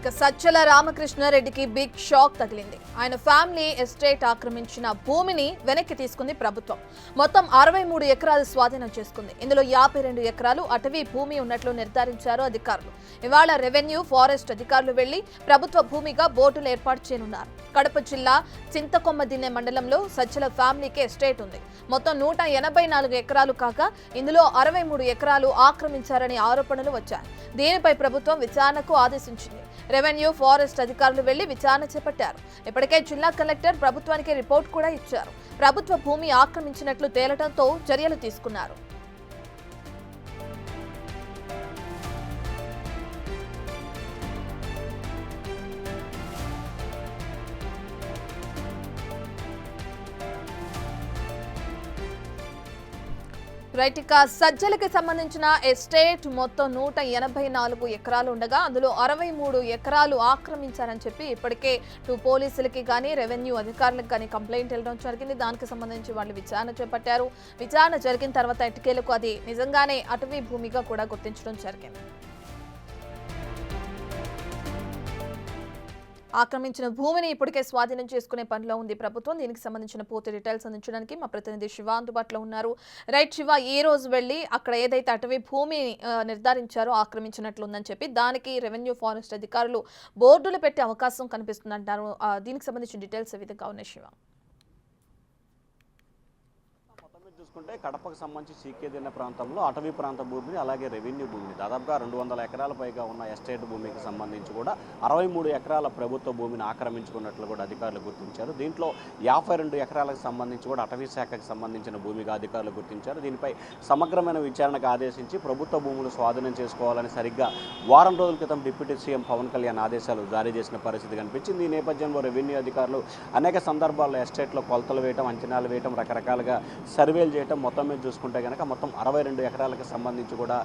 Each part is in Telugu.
ఇక సజ్జల రామకృష్ణారెడ్డికి బిగ్ షాక్ తగిలింది. ఆయన ఫ్యామిలీ ఎస్టేట్ ఆక్రమించిన భూమిని వెనక్కి తీసుకుంది ప్రభుత్వం. మొత్తం 63 ఎకరాలు స్వాధీనం చేసుకుంది. ఇందులో 52 ఎకరాలు అటవీ భూమి ఉన్నట్లు నిర్ధారించారు అధికారులు. ఇవాళ రెవెన్యూ ఫారెస్ట్ అధికారులు వెళ్లి ప్రభుత్వ భూమిగా బోర్డులు ఏర్పాటు చేయనున్నారు. కడప జిల్లా చింతకొమ్మదిన్నె మండలంలో సజ్జల ఫ్యామిలీకి ఎస్టేట్ ఉంది. మొత్తం 184 ఎకరాలు కాగా ఇందులో 63 ఎకరాలు ఆక్రమించారని ఆరోపణలు వచ్చాయి. దీనిపై ప్రభుత్వం విచారణకు ఆదేశించింది. రెవెన్యూ ఫారెస్ట్ అధికారులు వెళ్లి విచారణ చేపట్టారు. ఇప్పటికే జిల్లా కలెక్టర్ ప్రభుత్వానికి రిపోర్ట్ కూడా ఇచ్చారు. ప్రభుత్వ భూమి ఆక్రమించినట్లు తేలటంతో చర్యలు తీసుకున్నారు. రైట్, ఇక సజ్జలకి సంబంధించిన ఎస్టేట్ మొత్తం 184 ఎకరాలు ఉండగా అందులో 63 ఎకరాలు ఆక్రమించారని చెప్పి ఇప్పటికే పోలీసులకి కానీ రెవెన్యూ అధికారులకు కానీ కంప్లైంట్ వెళ్ళడం జరిగింది. దానికి సంబంధించి వాళ్ళు విచారణ చేపట్టారు. విచారణ జరిగిన తర్వాత ఎట్టకేలకు అది నిజంగానే అటవీ భూమిగా కూడా గుర్తించడం జరిగింది. ఆక్రమించిన భూమిని ఇప్పటికే స్వాధీనం చేసుకునే పనిలో ఉంది ప్రభుత్వం. దీనికి సంబంధించిన పూర్తి డీటెయిల్స్ అందించడానికి మా ప్రతినిధి శివ అందుబాటులో ఉన్నారు. రైట్ శివ, ఈ రోజు వెళ్లి అక్కడ ఏదైతే అటవీ భూమి నిర్ధారించారో ఆక్రమించినట్లుందని చెప్పి దానికి రెవెన్యూ ఫారెస్ట్ అధికారులు బోర్డులు పెట్టే అవకాశం కనిపిస్తుందంటారు. దీనికి సంబంధించిన డీటెయిల్స్ ఏ విధంగా ఉన్నాయి శివ? చూసుకుంటే కడపకు సంబంధించి సీకేదిన్న ప్రాంతంలో అటవీ ప్రాంత భూమిని అలాగే రెవెన్యూ భూమిని దాదాపుగా 200 ఎకరాల పైగా ఉన్న ఎస్టేట్ భూమికి సంబంధించి కూడా 63 ఎకరాల ప్రభుత్వ భూమిని ఆక్రమించుకున్నట్లు కూడా అధికారులు గుర్తించారు. దీంట్లో 52 ఎకరాలకు సంబంధించి కూడా అటవీ శాఖకు సంబంధించిన భూమిగా అధికారులు గుర్తించారు. దీనిపై సమగ్రమైన విచారణకు ఆదేశించి ప్రభుత్వ భూములు స్వాధీనం చేసుకోవాలని సరిగ్గా వారం రోజుల క్రితం డిప్యూటీ సీఎం పవన్ కళ్యాణ్ ఆదేశాలు జారీ చేసిన పరిస్థితి కనిపించింది. ఈ నేపథ్యంలో రెవెన్యూ అధికారులు అనేక సందర్భాల్లో ఎస్టేట్లో కొలతలు వేయటం, అంచనాలు వేయటం, రకరకాలుగా సర్వేలు చేయటం, మొత్తం మీద చూసుకుంటే కనుక మొత్తం 62 ఎకరాలకు సంబంధించి కూడా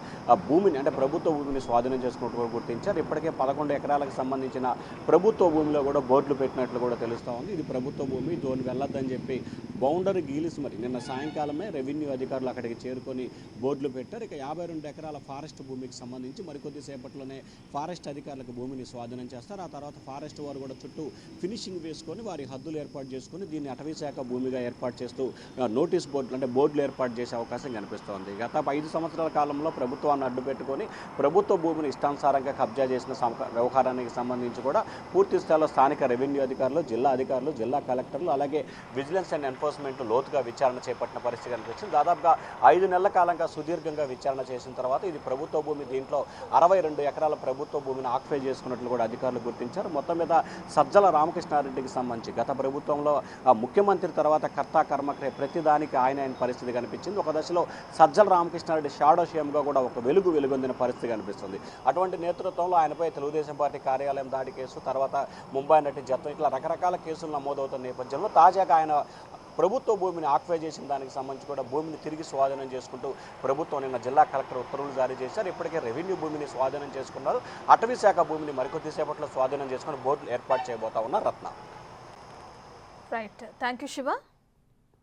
భూమిని అంటే ప్రభుత్వ భూమిని స్వాధీనం చేసుకున్నట్టు కూడా గుర్తించారు. ఇప్పటికే 11 ఎకరాలకు సంబంధించిన ప్రభుత్వ భూమిలో కూడా బోర్డులు పెట్టినట్లు కూడా తెలుస్తూ ఉంది. ఇది ప్రభుత్వ భూమి, జోన్ వెళ్ళొద్దని చెప్పి బౌండరీ గీలిసి మరి నిన్న సాయంకాలమే రెవెన్యూ అధికారులు అక్కడికి చేరుకొని బోర్డులు పెట్టారు. ఇక 52 ఎకరాల ఫారెస్ట్ భూమికి సంబంధించి మరికొద్ది సేపట్లోనే ఫారెస్ట్ అధికారులకు భూమిని స్వాధీనం చేస్తారు. ఆ తర్వాత ఫారెస్ట్ వారు కూడా చుట్టూ ఫినిషింగ్ వేసుకొని వారి హద్దులు ఏర్పాటు చేసుకొని దీన్ని అటవీ శాఖ భూమిగా ఏర్పాటు చేస్తూ నోటీస్ బోర్డులు అంటే బోర్డులు ఏర్పాటు చేసే అవకాశం కనిపిస్తోంది. గత 5 సంవత్సరాల కాలంలో ప్రభుత్వాన్ని అడ్డుపెట్టుకొని ప్రభుత్వ భూమిని ఇష్టానుసారంగా కబ్జా చేసిన వ్యవహారానికి సంబంధించి కూడా పూర్తి స్థాయిలో స్థానిక రెవెన్యూ అధికారులు, జిల్లా అధికారులు, జిల్లా కలెక్టర్లు అలాగే విజిలెన్స్ అండ్ ఎన్ఫోర్స్మెంట్ లోతుగా విచారణ చేపట్టిన పరిస్థితి కనిపించింది. దాదాపుగా 5 నెలల కాలంగా సుదీర్ఘంగా విచారణ చేసిన తర్వాత ఇది ప్రభుత్వ భూమి, దీంట్లో 62 ఎకరాల ప్రభుత్వ భూమిని ఆక్యుపై చేసుకున్నట్లు కూడా అధికారులు గుర్తించారు. మొత్తం మీద సజ్జల రామకృష్ణారెడ్డికి సంబంధించి గత ప్రభుత్వంలో ముఖ్యమంత్రి తర్వాత కర్త కర్మక్రే ప్రతిదానికి ఆయన పరిస్థితి కనిపించింది. ఒక దశలో సజ్జల రామకృష్ణారెడ్డి షాడో సీఎంగా కూడా ఒక వెలుగొందిన పరిస్థితి కనిపిస్తుంది. అటువంటి నేతృత్వంలో ఆయనపై తెలుగుదేశం పార్టీ కార్యాలయం దాడి కేసు, తర్వాత ముంబై నటి జతం, ఇట్లా రకరకాల కేసులు నమోదవుతున్న నేపథ్యంలో తాజాగా ఆయన ప్రభుత్వ భూమిని ఆక్యుపై చేసిన దానికి సంబంధించి కూడా భూమిని తిరిగి స్వాధీనం చేసుకుంటూ ప్రభుత్వం నిన్న జిల్లా కలెక్టర్ ఉత్తర్వులు జారీ చేశారు. ఇప్పటికే రెవెన్యూ భూమిని స్వాధీనం చేసుకున్నారు. అటవీ శాఖ భూమిని మరికొద్ది సేపట్లో స్వాధీనం చేసుకుని బోర్డులు ఏర్పాటు చేయబోతా ఉన్నారు. Ratna. Right, thank you Shiva.